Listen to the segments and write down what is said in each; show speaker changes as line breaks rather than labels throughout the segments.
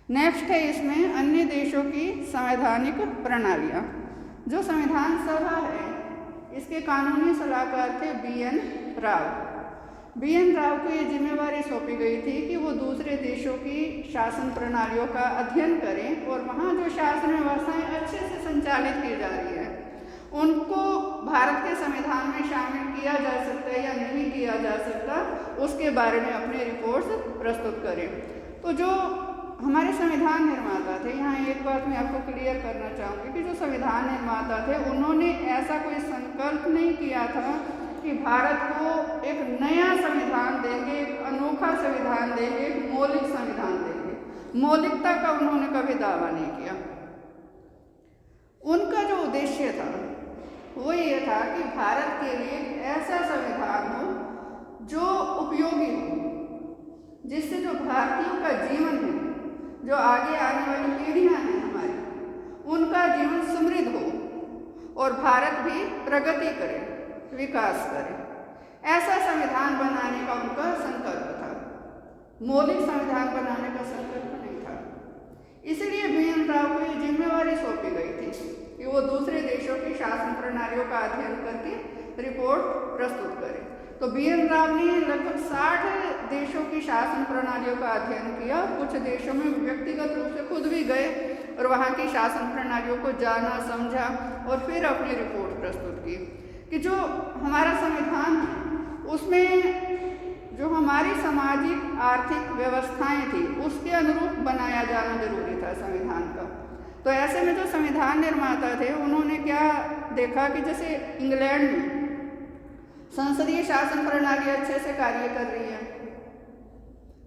Next है इसमें अन्य देशों की संवैधानिक प्रणालियाँ। जो संविधान सभा है इसके कानूनी सलाहकार थे BN राव। BN राव को ये जिम्मेवारी सौंपी गई थी कि वो दूसरे देशों की शासन प्रणालियों का अध्ययन करें और वहाँ जो शासन व्यवस्थाएं अच्छे से संचालित की जा रही है उनको भारत के संविधान में शामिल किया जा सकता है या नहीं किया जा सकता, उसके बारे में अपनी रिपोर्ट्स प्रस्तुत करें। तो जो हमारे संविधान निर्माता थे, यहाँ एक बात मैं आपको क्लियर करना चाहूँगी कि जो संविधान निर्माता थे उन्होंने ऐसा कोई संकल्प नहीं किया था कि भारत को एक नया संविधान देंगे, एक अनोखा संविधान देंगे, एक मौलिक संविधान देंगे। मौलिकता का उन्होंने कभी दावा नहीं किया। उनका जो उद्देश्य था वो ये था कि भारत के लिए एक ऐसा संविधान हो जो उपयोगी हो, जिससे जो भारतीयों का जीवन है, जो आगे आने वाली पीढ़ियां हैं हमारी, उनका जीवन समृद्ध हो और भारत भी प्रगति करे, विकास करे। ऐसा संविधान बनाने का उनका संकल्प था, मौलिक संविधान बनाने का संकल्प नहीं था। इसलिए BN राव को ये जिम्मेवारी सौंपी गई थी कि वो दूसरे देशों की शासन प्रणालियों का अध्ययन करके रिपोर्ट प्रस्तुत करें। तो BN राव ने लगभग 60 देशों की शासन प्रणालियों का अध्ययन किया। कुछ देशों में व्यक्तिगत रूप से खुद भी गए और वहाँ की शासन प्रणालियों को जाना, समझा और फिर अपनी रिपोर्ट प्रस्तुत की कि जो हमारा संविधान है उसमें जो हमारी सामाजिक आर्थिक व्यवस्थाएं थी उसके अनुरूप बनाया जाना जरूरी था संविधान का। तो ऐसे में जो संविधान निर्माता थे उन्होंने क्या देखा कि जैसे इंग्लैंड में संसदीय शासन प्रणाली अच्छे से कार्य कर रही है,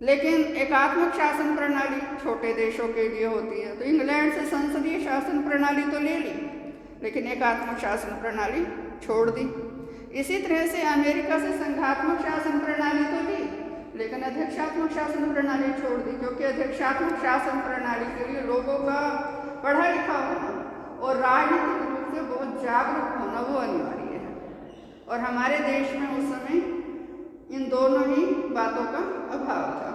लेकिन एकात्मक शासन प्रणाली छोटे देशों के लिए होती है। तो इंग्लैंड से संसदीय शासन प्रणाली तो ले ली, लेकिन एकात्मक शासन प्रणाली छोड़ दी। इसी तरह से अमेरिका से संघात्मक शासन प्रणाली तो ली, लेकिन अध्यक्षात्मक शासन प्रणाली छोड़ दी, क्योंकि अध्यक्षात्मक शासन प्रणाली के लिए लोगों का पढ़ा लिखा होना और राजनीतिक रूप से बहुत जागरूक होना वो अनिवार्य है। और हमारे देश में उस समय इन दोनों ही बातों का अभाव था।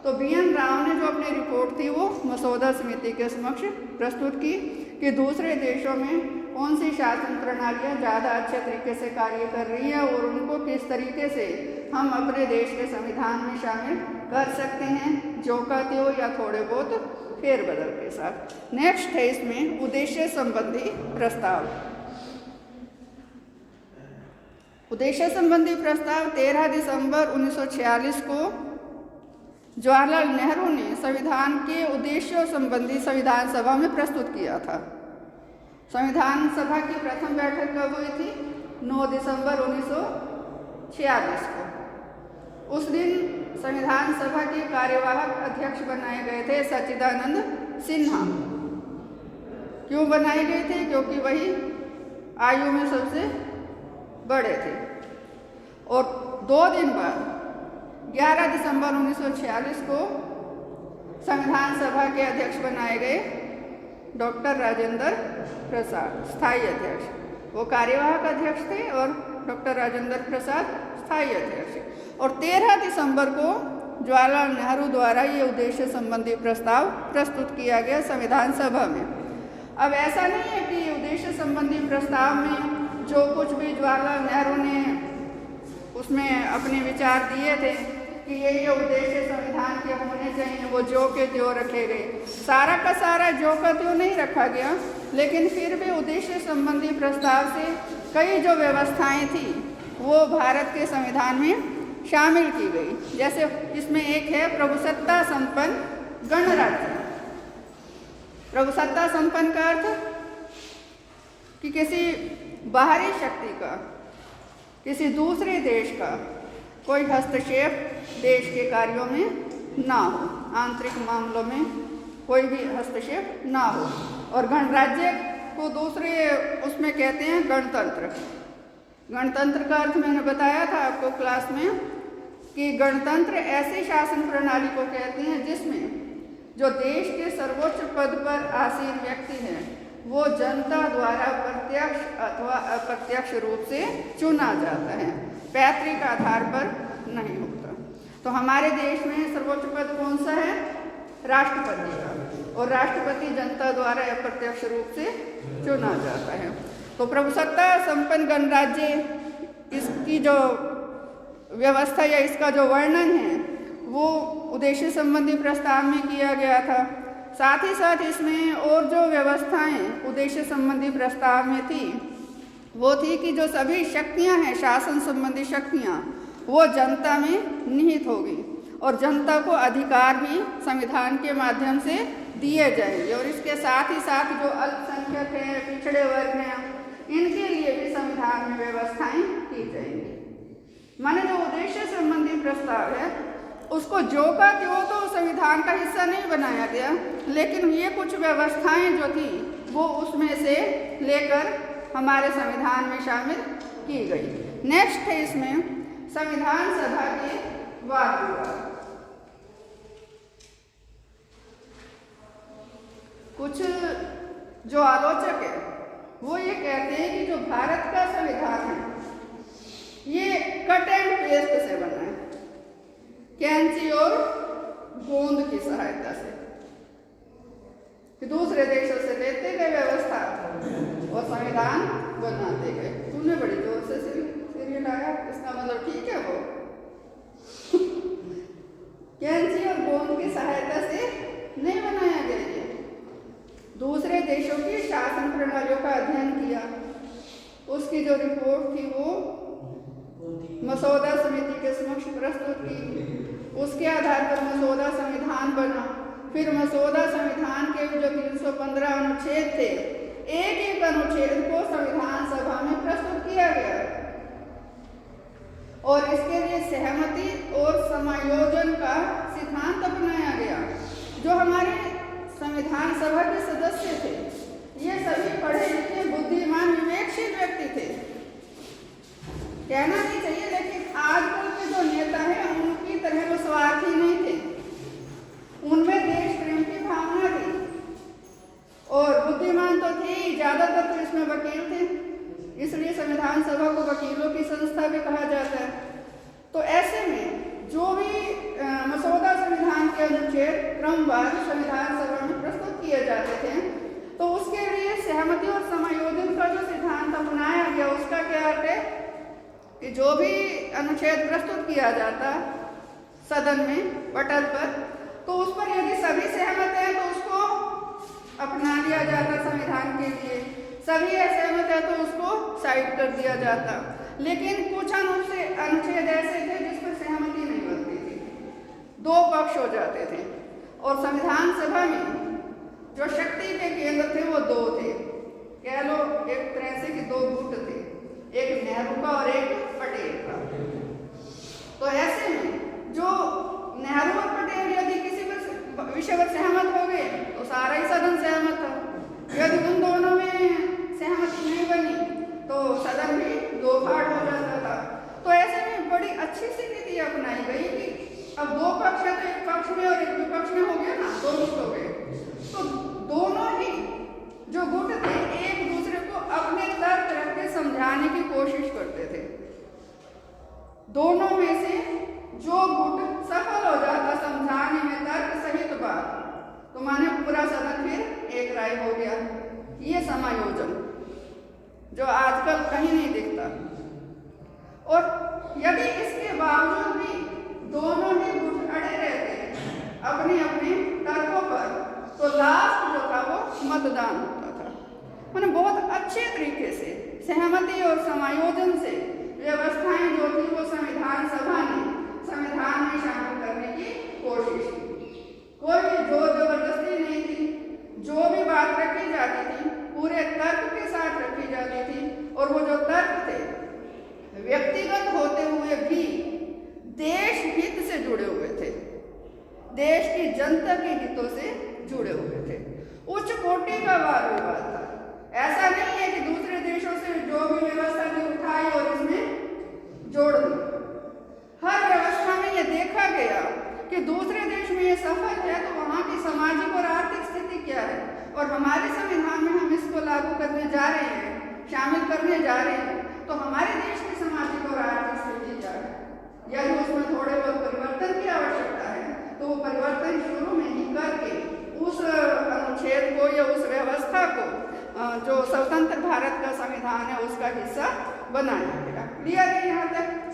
तो BN राव ने जो अपनी रिपोर्ट थी वो मसौदा समिति के समक्ष प्रस्तुत की कि दूसरे देशों में कौन सी शासन प्रणालियाँ ज़्यादा अच्छे तरीके से कार्य कर रही है और उनको किस तरीके से हम अपने देश के संविधान में शामिल कर सकते हैं, जो का त्यों या थोड़े बहुत फेरबदल के साथ। नेक्स्ट है इसमें उद्देश्य संबंधी प्रस्ताव। उद्देश्य संबंधी प्रस्ताव 13 दिसंबर 1946 को जवाहरलाल नेहरू ने संविधान के उद्देश्यों संबंधी संविधान सभा में प्रस्तुत किया था। संविधान सभा की प्रथम बैठक कब हुई थी? 9 दिसंबर 1946 को। उस दिन संविधान सभा के कार्यवाहक अध्यक्ष बनाए गए थे सच्चिदानंद सिन्हा। क्यों बनाए गए थे? क्योंकि वही आयु में सबसे बड़े थे। और 2 दिन बाद 11 दिसंबर 1946 को संविधान सभा के अध्यक्ष बनाए गए डॉक्टर राजेंद्र प्रसाद, स्थायी अध्यक्ष। वो कार्यवाहक अध्यक्ष थे और डॉक्टर राजेंद्र प्रसाद स्थायी अध्यक्ष। और 13 दिसंबर को जवाहरलाल नेहरू द्वारा ये उद्देश्य संबंधी प्रस्ताव प्रस्तुत किया गया संविधान सभा में। अब ऐसा नहीं है कि उद्देश्य संबंधी प्रस्ताव में जो कुछ भी जवाहरलाल नेहरू ने उसमें अपने विचार दिए थे कि ये उद्देश्य संविधान के होने चाहिए, वो जो के त्यों रखे गए। सारा का सारा जो का त्यों नहीं रखा गया, लेकिन फिर भी उद्देश्य संबंधी प्रस्ताव से कई जो व्यवस्थाएं थी वो भारत के संविधान में शामिल की गई। जैसे इसमें एक है प्रभुसत्ता संपन्न गणराज्य। प्रभुसत्ता संपन्न का अर्थ कि किसी बाहरी शक्ति का, किसी दूसरे देश का कोई हस्तक्षेप देश के कार्यों में ना हो, आंतरिक मामलों में कोई भी हस्तक्षेप ना हो। और गणराज्य को दूसरे उसमें कहते हैं गणतंत्र। गणतंत्र का अर्थ मैंने बताया था आपको क्लास में कि गणतंत्र ऐसी शासन प्रणाली को कहते हैं जिसमें जो देश के सर्वोच्च पद पर आसीन व्यक्ति है वो जनता द्वारा प्रत्यक्ष अथवा अप्रत्यक्ष रूप से चुना जाता है, पैतृक आधार पर नहीं होता। तो हमारे देश में सर्वोच्च पद कौन सा है? राष्ट्रपति का, और राष्ट्रपति जनता द्वारा अप्रत्यक्ष रूप से चुना जाता है। तो प्रभुसत्ता संपन्न गणराज्य, इसकी जो व्यवस्था या इसका जो वर्णन है वो उद्देश्य संबंधी प्रस्ताव में किया गया था। साथ ही साथ इसमें और जो व्यवस्थाएं उद्देश्य संबंधी प्रस्ताव में थी वो थी कि जो सभी शक्तियां हैं, शासन संबंधी शक्तियां, वो जनता में निहित होगी और जनता को अधिकार भी संविधान के माध्यम से दिए जाएंगे। और इसके साथ ही साथ जो अल्पसंख्यक हैं, पिछड़े वर्ग हैं, इनके लिए भी संविधान में व्यवस्थाएं की जाएंगी। माने जो उद्देश्य संबंधी प्रस्ताव है उसको जो का त्यों तो संविधान का हिस्सा नहीं बनाया गया, लेकिन ये कुछ व्यवस्थाएं जो थी वो उसमें से लेकर हमारे संविधान में शामिल की गई। नेक्स्ट है इसमें संविधान सभा के वाद विवाद। कुछ जो आलोचक है वो ये कहते हैं कि जो भारत का संविधान है ये कट एंड पेस्ट से बना है, कैंची और गोंद की सहायता से, कि दूसरे देशों से लेते गए व्यवस्था और संविधान बनाते गए। तूने बड़ी जोर से सिर लाया, इसका मतलब ठीक है वो कैंची और गोंद की सहायता से नहीं बनाया गया। ये दूसरे देशों की शासन प्रणालियों का अध्ययन किया, उसकी जो रिपोर्ट थी वो मसौदा समिति के समक्ष प्रस्तुत की, उसके आधार पर मसौदा संविधान बना। फिर मसौदा संविधान के जो 315 अनुच्छेद थे, एक एक अनुच्छेद को संविधान सभा में प्रस्तुत किया गया और इसके लिए सहमति और समायोजन का सिद्धांत अपनाया गया। जो हमारे संविधान सभा के सदस्य थे ये सभी पढ़े लिखे, बुद्धिमान, विवेकशील व्यक्ति थे। कहना नहीं चाहिए, लेकिन आजकल के जो नेता हैं उनकी तरह वो स्वार्थी नहीं थे, उनमें देश प्रेम की भावना थी और बुद्धिमान तो थे ही, ज्यादातर तो इसमें वकील थे, इसलिए संविधान सभा को वकीलों की संस्था भी कहा जाता है। तो ऐसे में जो भी मसौदा संविधान के अनुच्छेद क्रमवार संविधान सभा में प्रस्तुत किए जाते थे, तो उसके लिए सहमति और समायोजन का जो सिद्धांत अपनाया गया, उसका क्या अर्थ है कि जो भी अनुच्छेद प्रस्तुत किया जाता सदन में पटल पर, तो उस पर यदि सभी सहमत हैं तो उसको अपना लिया जाता संविधान के लिए, सभी असहमत है तो उसको साइड कर दिया जाता। लेकिन कुछ अनुच्छेद ऐसे थे जिस पर सहमति नहीं बनती थी, दो पक्ष हो जाते थे और संविधान सभा में जो शक्ति के केंद्र थे वो दो थे, कह लो एक तरह से कि दो गुट थे, एक नेहरू का और एक पटेल का। तो ऐसे में जो नेहरू और पटेल यदि किसी विषय पर सहमत हो गए तो सारा ही सदन सहमत था, यदि उन दोनों में सहमति नहीं बनी तो सदन भी दो भाग हो जाता था। तो ऐसे में बड़ी अच्छी सी नीति अपनाई गई कि अब दो पक्ष है तो एक पक्ष में और एक विपक्ष में हो गया ना, दो गुट हो गए, तो दोनों ही जो गुट थे एक दूसरे को अपने तर्क रख के समझाने की कोशिश करते थे। दोनों में से जो गुट सफल हो जाता समझाने में तर्क सहित बात, तो माने पूरा सदन फिर एक राय हो गया। ये समायोजन जो आजकल कहीं नहीं दिखता। और यदि इसके बावजूद भी दोनों ही गुट अड़े रहते हैं अपने अपने तर्कों पर, तो लास्ट जो था वो मतदान होता था। मैंने बहुत अच्छे तरीके से सहमति और समायोजन से व्यवस्थाएं जो थी वो संविधान सभा ने संविधान में शामिल करने की कोशिश की। कोई जोर जबरदस्ती नहीं थी, जो भी बात रखी जाती थी पूरे तर्क के साथ रखी जाती थी, और वो जो तर्क थे व्यक्तिगत होते हुए भी देश हित से जुड़े हुए थे, देश की जनता के हितों से जुड़े हुए थे। उच्च कोटि का वाद विवाद था। ऐसा नहीं है कि दूसरे देशों से जो भी व्यवस्था थी उठाई और इसमें जोड़ दी। हर व्यवस्था में यह देखा गया कि दूसरे देश में ये सफल है तो वहाँ की सामाजिक और आर्थिक स्थिति क्या है, और हमारे संविधान में हम इसको लागू करने जा रहे हैं, शामिल करने जा रहे हैं, तो हमारे देश की सामाजिक और आर्थिक स्थिति क्या है। यदि उसमें थोड़े बहुत परिवर्तन की आवश्यकता है तो वो परिवर्तन शुरू में ही करके उस अनुच्छेद को या उस व्यवस्था को जो स्वतंत्र भारत का संविधान है उसका हिस्सा बनाया गया। क्लियर है यहाँ तक?